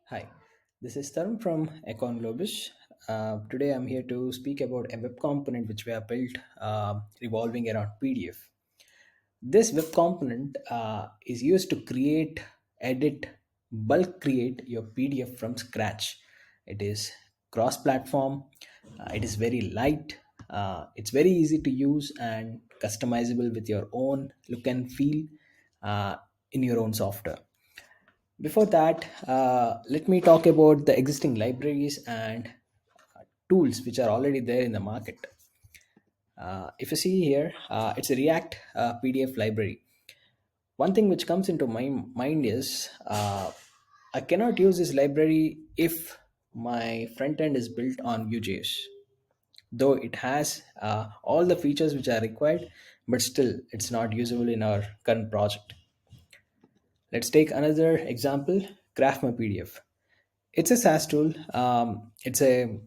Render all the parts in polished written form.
Hi, this is Tarun from Econ Globus. Today I'm here to speak about a web component which we have built revolving around PDF. This web component is used to create, edit, bulk create your PDF from scratch. It is cross platform, it is very light, it's very easy to use and customizable with your own look and feel uh, in your own software. Before that, let me talk about the existing libraries and tools which are already there in the market. If you see here, it's a React PDF library. One thing which comes into my mind is I cannot use this library if my front end is built on Vue.js, though it has all the features which are required, but still it's not usable in our current project. Let's take another example, Craft My PDF. It's a SaaS tool. It's a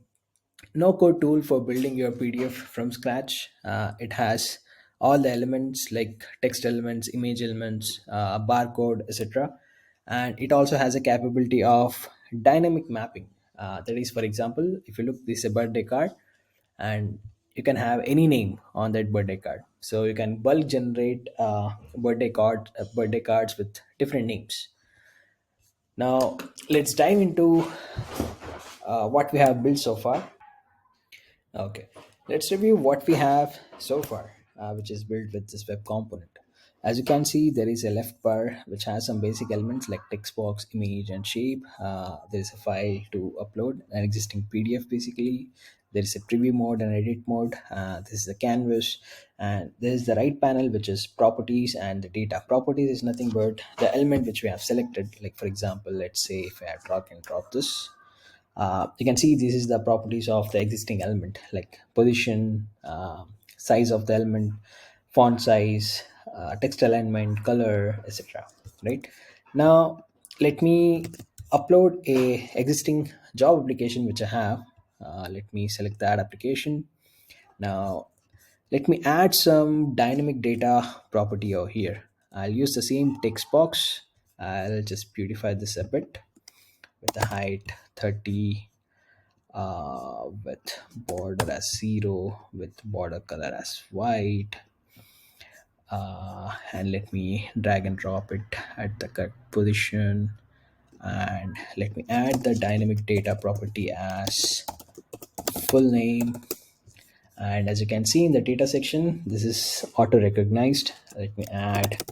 no code tool for building your PDF from scratch. It has all the elements like text elements, image elements, barcode, etc. And it also has a capability of dynamic mapping. That is, for example, if you look, this is a birthday card, and you can have any name on that birthday card. So you can bulk generate birthday cards with different names. Now let's dive into what we have built so far. Okay, let's review what we have so far, which is built with this web component. As you can see, there is a left bar which has some basic elements like text box, image, and shape. There is a file to upload, an existing PDF basically. There is a preview mode and edit mode. This is the canvas, and there is the right panel which is properties and the data. Properties is nothing but the element which we have selected. Like for example, let's say if I drag and drop this, you can see this is the properties of the existing element like position, size of the element, font size, text alignment, color, etc. Right now, let me upload a existing job application which I have. Let me select that application. Now let me add some dynamic data property over here. I'll use the same text box. I'll just beautify this a bit with the height 30, with border as 0, with border color as white, and let me drag and drop it at the correct position, and let me add the dynamic data property as full name. And as you can see in the data section, this is auto recognized. Let me add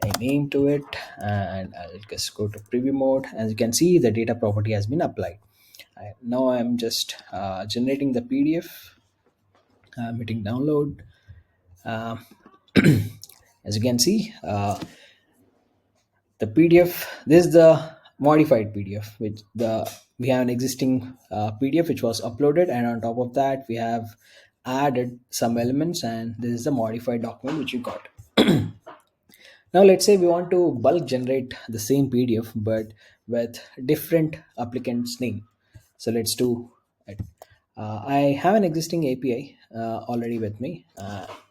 a name to it, and I'll just go to preview mode. As you can see, the data property has been applied. Now I'm just generating the PDF. I'm hitting download. Uh, as you can see, the PDF. This is the modified PDF, which the we have an existing PDF which was uploaded, and on top of that, we have added some elements, and this is the modified document which you got. Now let's say we want to bulk generate the same PDF but with different applicant's name. So let's do it. I have an existing API already with me.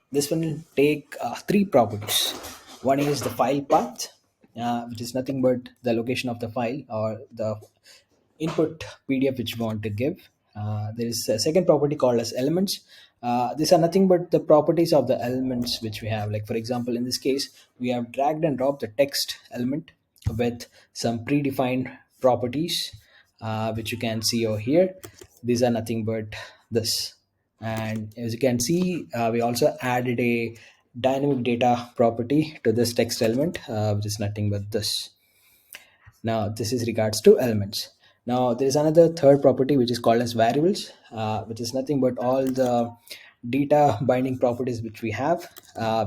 This one will take three properties. One is the file path, which is nothing but the location of the file or the input PDF which we want to give. There is a second property called as elements. These are nothing but the properties of the elements which we have. Like for example, in this case, we have dragged and dropped the text element with some predefined properties, which you can see over here. These are nothing but this. And as you can see, we also added a dynamic data property to this text element, which is nothing but this. Now this is regards to elements. Now there is another third property which is called as variables, which is nothing but all the data binding properties which we have.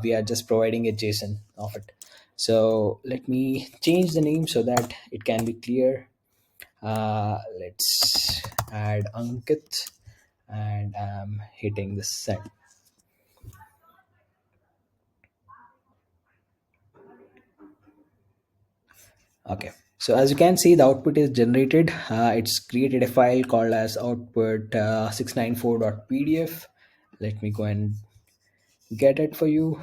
We are just providing a JSON of it. So let me change the name so that it can be clear. Let's add Ankit, and I'm hitting the send. Okay, so as you can see, the output is generated. It's created a file called as output 694.pdf. Let me go and get it for you.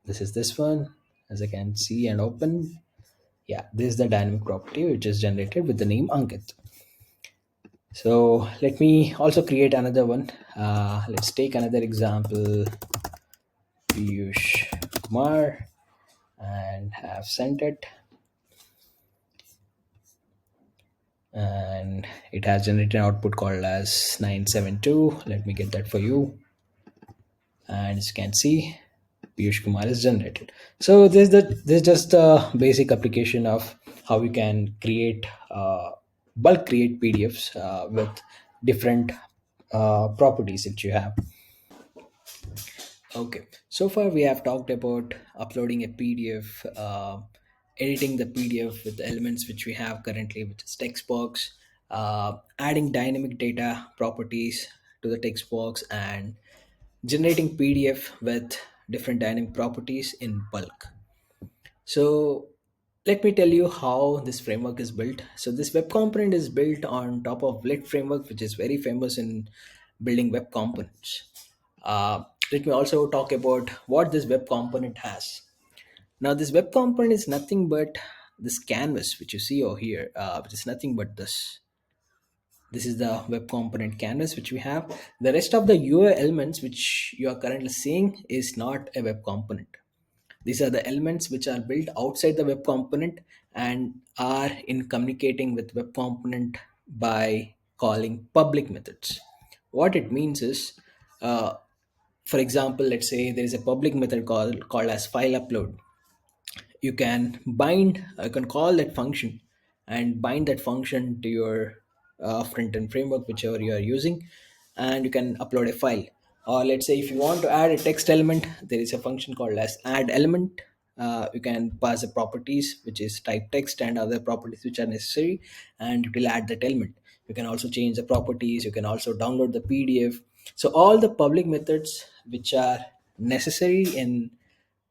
This is this one, as I can see and open. Yeah, this is the dynamic property which is generated with the name Ankit. So let me also create another one. Let's take another example, Piyush Kumar, and have sent it. And it has generated an output called as 972. Let me get that for you. And as you can see, Piyush Kumar is generated. So this is just a basic application of how we can create bulk create PDFs with different properties that you have. Okay, so far we have talked about uploading a PDF, editing the PDF with the elements which we have currently, which is text box, adding dynamic data properties to the text box, and generating PDF with different dynamic properties in bulk. So let me tell you how this framework is built. So this web component is built on top of Lit framework, which is very famous in building web components. Uh, Let me also talk about what this web component has. Now, this web component is nothing but this canvas, which you see over here, which is nothing but this. This is the web component canvas which we have. The rest of the UI elements which you are currently seeing is not a web component. These are the elements which are built outside the web component and are in communicating with web component by calling public methods. What it means is, uh, for example, let's say there is a public method called as file upload. You can call that function and bind that function to your front end framework whichever you are using, and you can upload a file. Or let's say if you want to add a text element, there is a function called as add element. You can pass the properties which is type text and other properties which are necessary, and it will add that element. You can also change the properties, you can also download the PDF. So all the public methods which are necessary in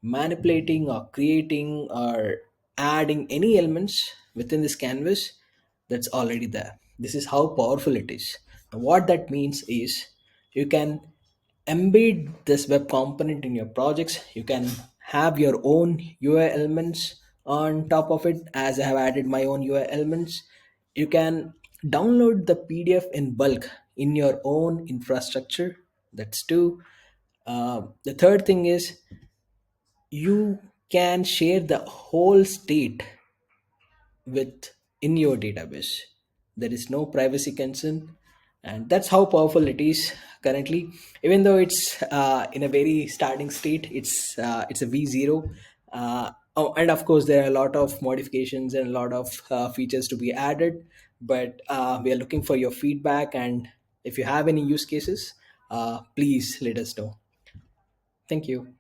manipulating or creating or adding any elements within this canvas, that's already there. This is how powerful it is. What that means is you can embed this web component in your projects. You can have your own UI elements on top of it, as I have added my own UI elements. You can download the PDF in bulk in your own infrastructure. That's two. The third thing is you can share the whole state with in your database. There is no privacy concern, and that's how powerful it is currently. Even though it's in a very starting state, it's a v0. Oh, and of course there are a lot of modifications and a lot of features to be added, but we are looking for your feedback, and if you have any use cases, please let us know. Thank you.